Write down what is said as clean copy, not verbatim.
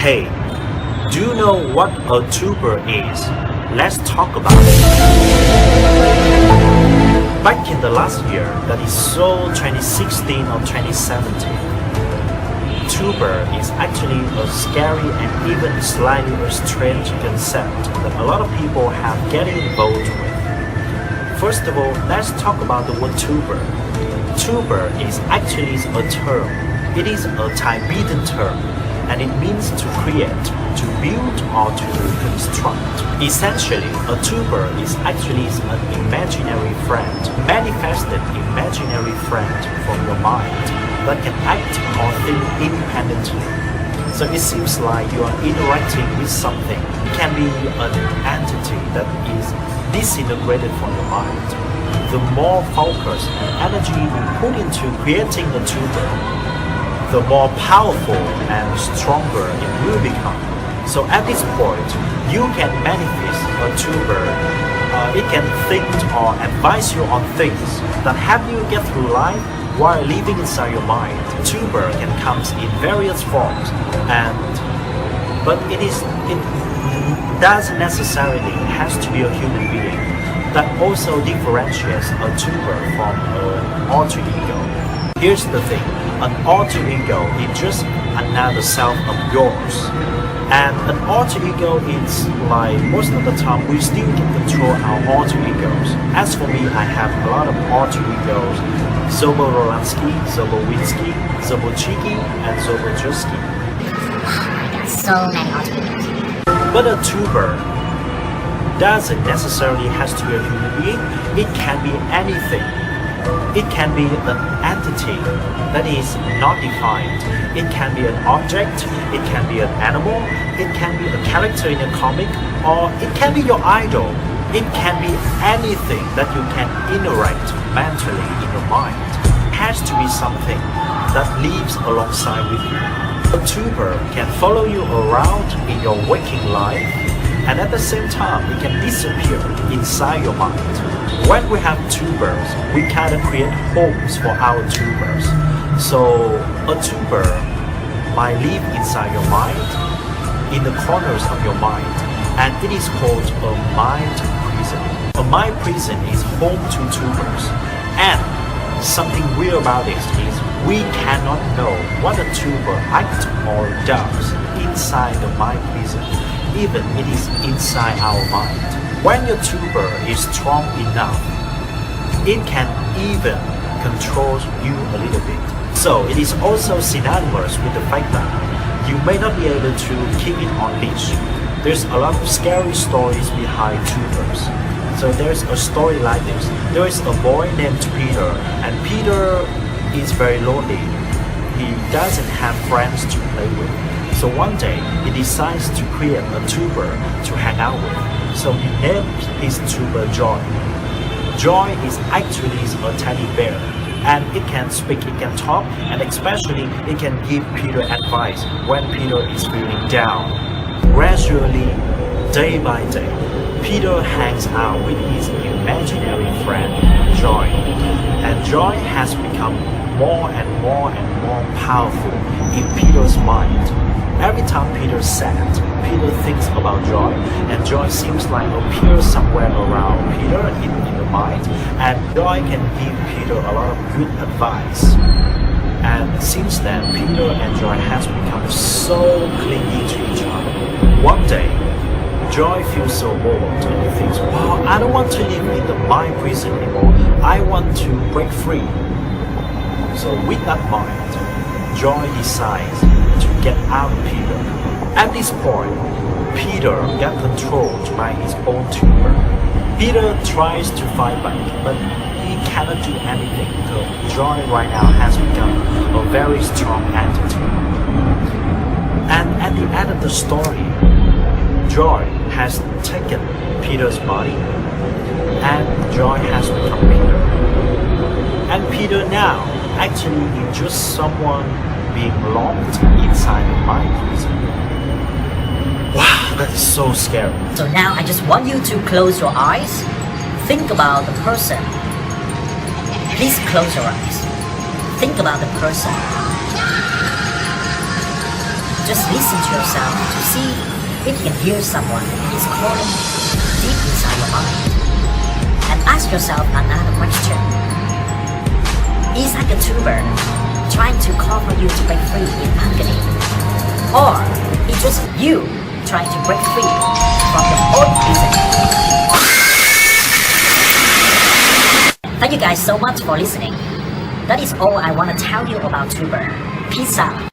Hey, do you know what a tuber is? Let's talk about it. Back in the last year, that is so 2016 or 2017, tuber is actually a scary and even slightly a strange concept that a lot of people have getting involved with. First of all, let's talk about the word tuber. Tuber is actually a term. It is a Tibetan term, and it means to create, to build, or to construct. Essentially, a tuber is actually an imaginary friend, manifested imaginary friend from your mind that can act or think independently. So it seems like you are interacting with something. It can be an entity that is disintegrated from your mind. The more focus and energy you put into creating a tuber, the more powerful and stronger it will become. So at this point, you can manifest a tuber. It can think or advise you on things that help you get through life while living inside your mind. Tuber can come in various forms, but it doesn't necessarily has to be a human being. That also differentiates a tuber from an alter ego. Here's the thing, an alter ego is just another self of yours. And an alter ego is like most of the time we still can control our alter egos. As for me, I have a lot of alter egos. Zobo Rolansky, Zobo Winsky, Zobo Chiki, and Zobo Juski. I got so many alter egos. But a tuber doesn't necessarily has to be a human being. It can be anything. It can be an entity that is not defined. It can be an object, it can be an animal, it can be a character in a comic, or it can be your idol. It can be anything that you can interact mentally in your mind. It has to be something that lives alongside with you. A tuber can follow you around in your waking life, and at the same time it can disappear inside your mind. When we have tubers, we kind of create homes for our tubers. So a tuber might live inside your mind, in the corners of your mind, and it is called a mind prison. A mind prison is home to tubers, and something weird about this is we cannot know what a tuber acts or does inside the mind prison, even it is inside our mind. When your tuber is strong enough, it can even control you a little bit. So it is also synonymous with the fact that you may not be able to keep it on leash. There's a lot of scary stories behind tubers. So there's a story like this. There is a boy named Peter, and Peter is very lonely. He doesn't have friends to play with. So one day, he decides to create a tuber to hang out with. So he named his tuber Joy. Joy is actually a teddy bear, and it can speak, it can talk, and especially it can give Peter advice when Peter is feeling down. Gradually, day by day, Peter hangs out with his imaginary friend, Joy. And Joy has become more and more and more powerful in Peter's mind. Every time Peter is sad, Peter thinks about Joy, and Joy seems like appears somewhere around Peter in the mind, and Joy can give Peter a lot of good advice. And since then, Peter and Joy has become so clingy to each other. One day, Joy feels so bored and he thinks, wow, I don't want to live in the mind prison anymore. I want to break free. So with that mind, Joy decides to get out of Peter. At this point, Peter got controlled by his own tuber. Peter tries to fight back, but he cannot do anything because Joy right now has become a very strong entity. And at the end of the story, Joy has taken Peter's body, and Joy has become Peter. And Peter now actually is just someone being locked inside the mind prison. Wow, that is so scary. So now I just want you to close your eyes. Think about the person. Please close your eyes. Think about the person. Just listen to yourself to see if you can hear someone is calling deep inside your mind. And ask yourself another question. Is that a tuber trying to call for you to break free in agony? Or it's just you trying to break free from your own prison? Thank you guys so much for listening. That is all I want to tell you about tuber. Peace out.